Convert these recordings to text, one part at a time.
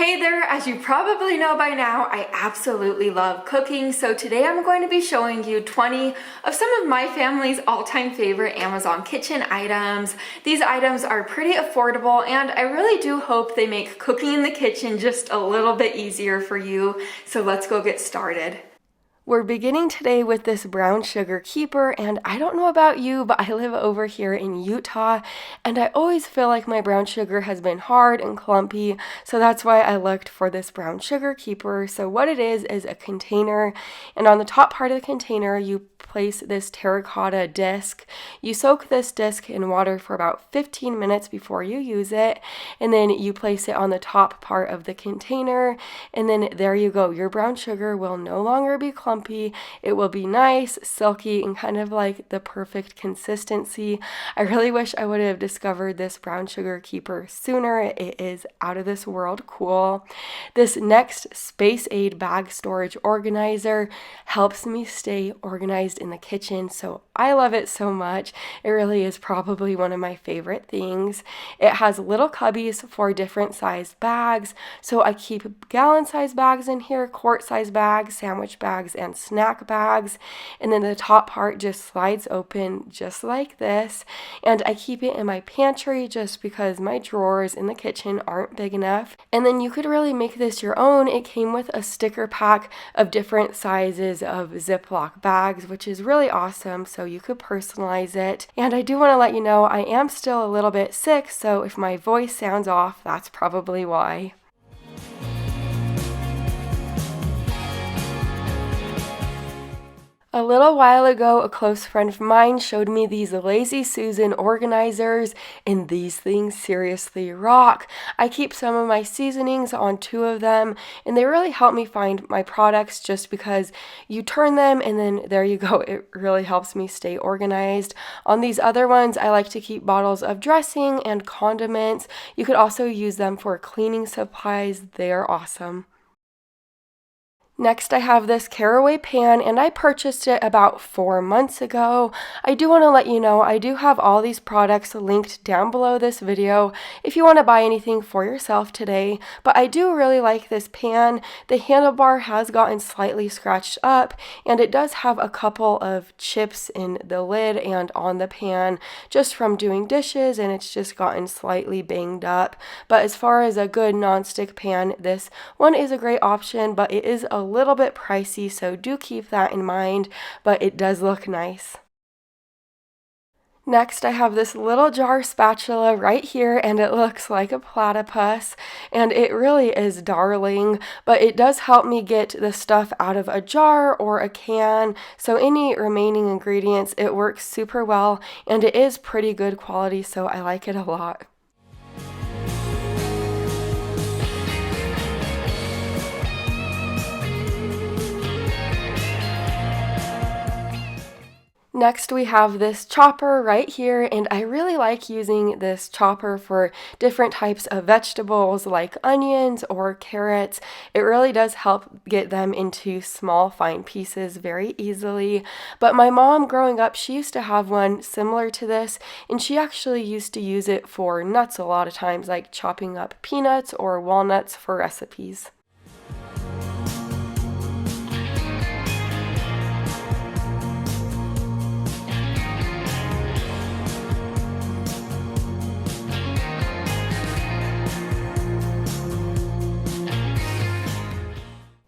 Hey there, as you probably know by now, I absolutely love cooking, so today I'm going to be showing you 20 of some of my family's all-time favorite Amazon kitchen items. These items are pretty affordable, and I really do hope they make cooking in the kitchen just a little bit easier for you, so let's go get started. We're beginning today with this brown sugar keeper, and I don't know about you, but I live over here in Utah, and I always feel like my brown sugar has been hard and clumpy, so that's why I looked for this brown sugar keeper. So what it is a container, and on the top part of the container, you place this terracotta disc. You soak this disc in water for about 15 minutes before you use it, and then you place it on the top part of the container, and then there you go. Your brown sugar will no longer be clumpy. It will be nice, silky, and kind of like the perfect consistency. I really wish I would have discovered this brown sugar keeper sooner. It is out of this world cool. This next Space Aid bag storage organizer helps me stay organized in the kitchen, so I love it so much. It really is probably one of my favorite things. It has little cubbies for different sized bags, so I keep gallon-sized bags in here, quart-sized bags, sandwich bags, and snack bags, and then the top part just slides open just like this, and I keep it in my pantry just because my drawers in the kitchen aren't big enough. And then you could really make this your own. It came with a sticker pack of different sizes of Ziplock bags, which is really awesome, so you could personalize it. And I do want to let you know I am still a little bit sick, so if my voice sounds off, that's probably why. A little while ago, a close friend of mine showed me these Lazy Susan organizers, and these things seriously rock. I keep some of my seasonings on 2 of them, and they really help me find my products just because you turn them and then there you go. It really helps me stay organized. On these other ones, I like to keep bottles of dressing and condiments. You could also use them for cleaning supplies. They are awesome. Next, I have this Caraway Pan, and I purchased it about 4 months ago. I do want to let you know I do have all these products linked down below this video if you want to buy anything for yourself today, but I do really like this pan. The handlebar has gotten slightly scratched up, and it does have a couple of chips in the lid and on the pan just from doing dishes, and it's just gotten slightly banged up. But as far as a good nonstick pan, this one is a great option, but it is a little bit pricey, so do keep that in mind, but it does look nice. Next, I have this little jar spatula right here, and it looks like a platypus, and it really is darling, but it does help me get the stuff out of a jar or a can, so any remaining ingredients, it works super well, and it is pretty good quality, so I like it a lot. Next, we have this chopper right here, and I really like using this chopper for different types of vegetables like onions or carrots. It really does help get them into small, fine pieces very easily. But my mom, growing up, she used to have one similar to this, and she actually used to use it for nuts a lot of times, like chopping up peanuts or walnuts for recipes.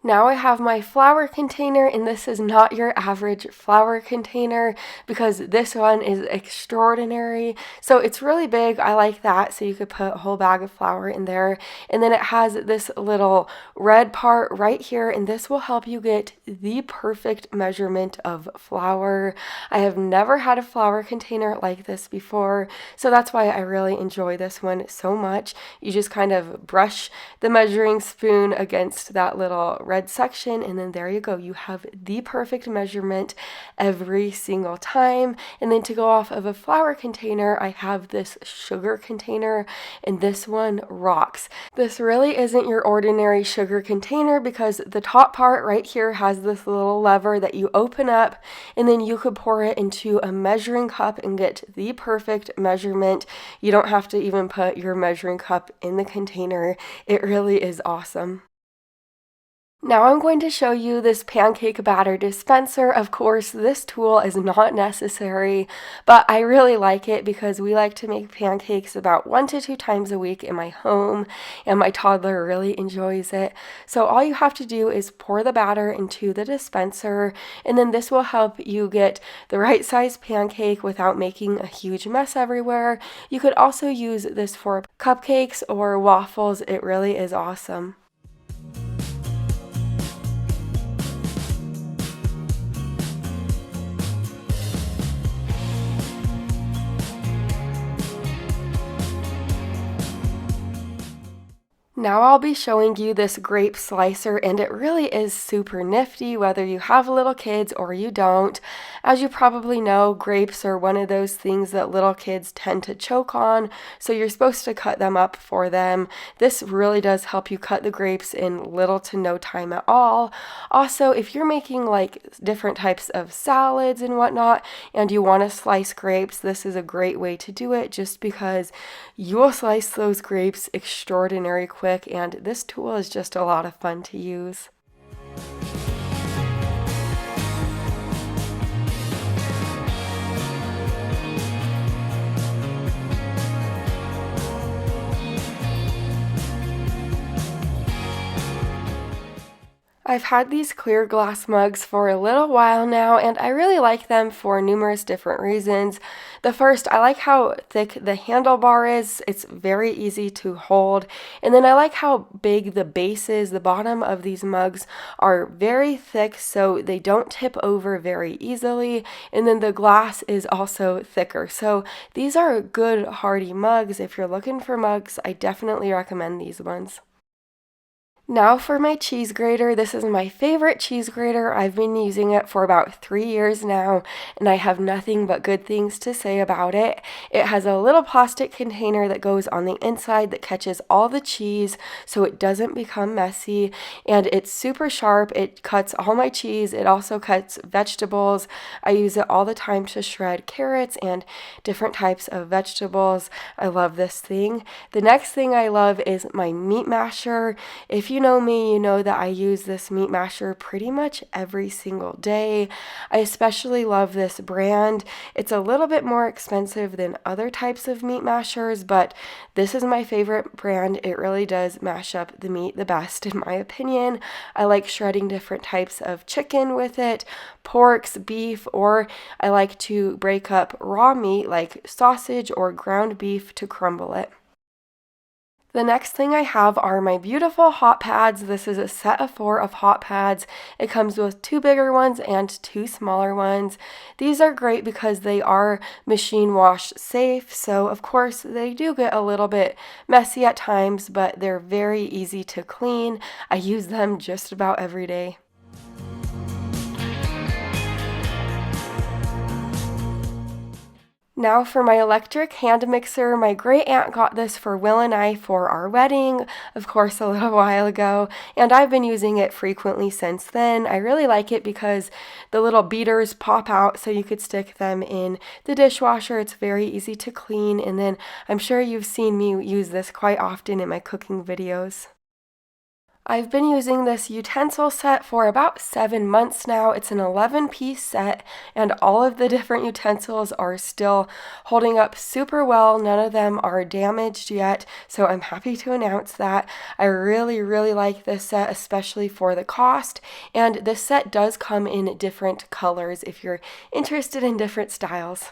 Now I have my flour container, and this is not your average flour container because this one is extraordinary. So it's really big. I like that. So you could put a whole bag of flour in there. And then it has this little red part right here, and this will help you get the perfect measurement of flour. I have never had a flour container like this before, so that's why I really enjoy this one so much. You just kind of brush the measuring spoon against that little red red section, and then there you go. You have the perfect measurement every single time. And then to go off of a flour container, I have this sugar container, and this one rocks. This really isn't your ordinary sugar container because the top part right here has this little lever that you open up, and then you could pour it into a measuring cup and get the perfect measurement. You don't have to even put your measuring cup in the container. It really is awesome. Now I'm going to show you this pancake batter dispenser. Of course, this tool is not necessary, but I really like it because we like to make pancakes about 1 to 2 times a week in my home, and my toddler really enjoys it. So all you have to do is pour the batter into the dispenser, and then this will help you get the right size pancake without making a huge mess everywhere. You could also use this for cupcakes or waffles. It really is awesome. Now I'll be showing you this grape slicer, and it really is super nifty whether you have little kids or you don't. As you probably know, grapes are one of those things that little kids tend to choke on, so you're supposed to cut them up for them. This really does help you cut the grapes in little to no time at all. Also, if you're making like different types of salads and whatnot, and you want to slice grapes, this is a great way to do it just because you will slice those grapes extraordinary quick. And this tool is just a lot of fun to use. I've had these clear glass mugs for a little while now, and I really like them for numerous different reasons. The first, I like how thick the handlebar is. It's very easy to hold. And then I like how big the base is. The bottom of these mugs are very thick, so they don't tip over very easily. And then the glass is also thicker. So these are good hardy mugs. If you're looking for mugs, I definitely recommend these ones. Now for my cheese grater. This is my favorite cheese grater. I've been using it for about 3 years now, and I have nothing but good things to say about it. It has a little plastic container that goes on the inside that catches all the cheese so it doesn't become messy, and it's super sharp. It cuts all my cheese. It also cuts vegetables. I use it all the time to shred carrots and different types of vegetables. I love this thing. The next thing I love is my meat masher. If you know me, you know that I use this meat masher pretty much every single day. I especially love this brand. It's a little bit more expensive than other types of meat mashers, but this is my favorite brand. It really does mash up the meat the best, in my opinion. I like shredding different types of chicken with it, porks, beef, or I like to break up raw meat like sausage or ground beef to crumble it. The next thing I have are my beautiful hot pads. This is a set of 4 of hot pads. It comes with 2 bigger ones and 2 smaller ones. These are great because they are machine wash safe, so of course they do get a little bit messy at times, but they're very easy to clean. I use them just about every day. Now for my electric hand mixer. My great aunt got this for Will and I for our wedding, of course, a little while ago, and I've been using it frequently since then. I really like it because the little beaters pop out so you could stick them in the dishwasher. It's very easy to clean, and then I'm sure you've seen me use this quite often in my cooking videos. I've been using this utensil set for about 7 months now. It's an 11-piece set, and all of the different utensils are still holding up super well. None of them are damaged yet, so I'm happy to announce that. I really, really like this set, especially for the cost, and this set does come in different colors if you're interested in different styles.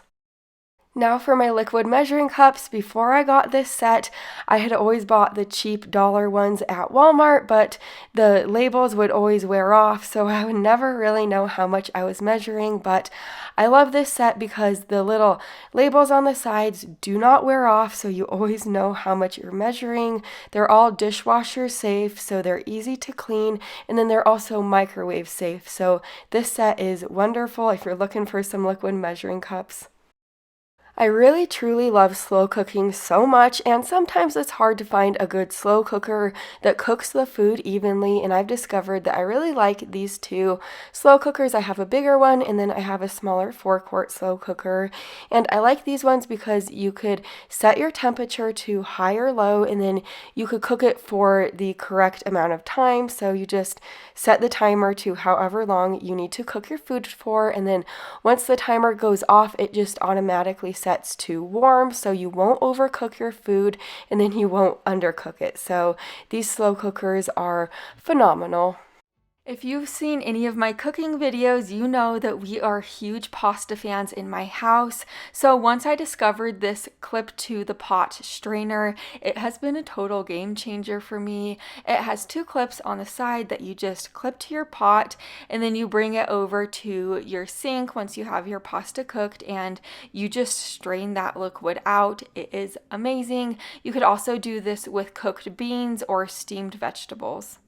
Now for my liquid measuring cups, before I got this set, I had always bought the cheap dollar ones at Walmart, but the labels would always wear off, so I would never really know how much I was measuring, but I love this set because the little labels on the sides do not wear off, so you always know how much you're measuring. They're all dishwasher safe, so they're easy to clean, and then they're also microwave safe, so this set is wonderful if you're looking for some liquid measuring cups. I really truly love slow cooking so much, and sometimes it's hard to find a good slow cooker that cooks the food evenly, and I've discovered that I really like these two slow cookers. I have a bigger one and then I have a smaller 4-quart slow cooker, and I like these ones because you could set your temperature to high or low and then you could cook it for the correct amount of time. So you just set the timer to however long you need to cook your food for, and then once the timer goes off, it just automatically sets to warm, so you won't overcook your food and then you won't undercook it. So these slow cookers are phenomenal. If you've seen any of my cooking videos, you know that we are huge pasta fans in my house. So once I discovered this clip to the pot strainer, it has been a total game changer for me. It has 2 clips on the side that you just clip to your pot, and then you bring it over to your sink once you have your pasta cooked, and you just strain that liquid out. It is amazing. You could also do this with cooked beans or steamed vegetables.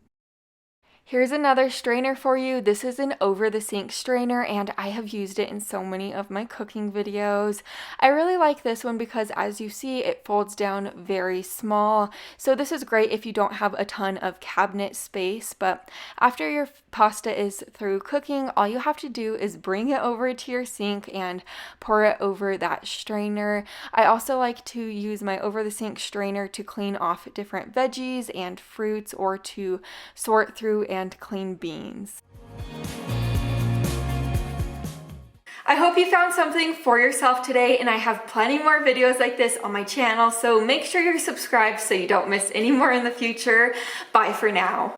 Here's another strainer for you. This is an over-the-sink strainer, and I have used it in so many of my cooking videos. I really like this one because, as you see, it folds down very small. So this is great if you don't have a ton of cabinet space, but after your pasta is through cooking, all you have to do is bring it over to your sink and pour it over that strainer. I also like to use my over-the-sink strainer to clean off different veggies and fruits, or to sort through and clean beans. I hope you found something for yourself today, and I have plenty more videos like this on my channel, so make sure you're subscribed so you don't miss any more in the future. Bye for now.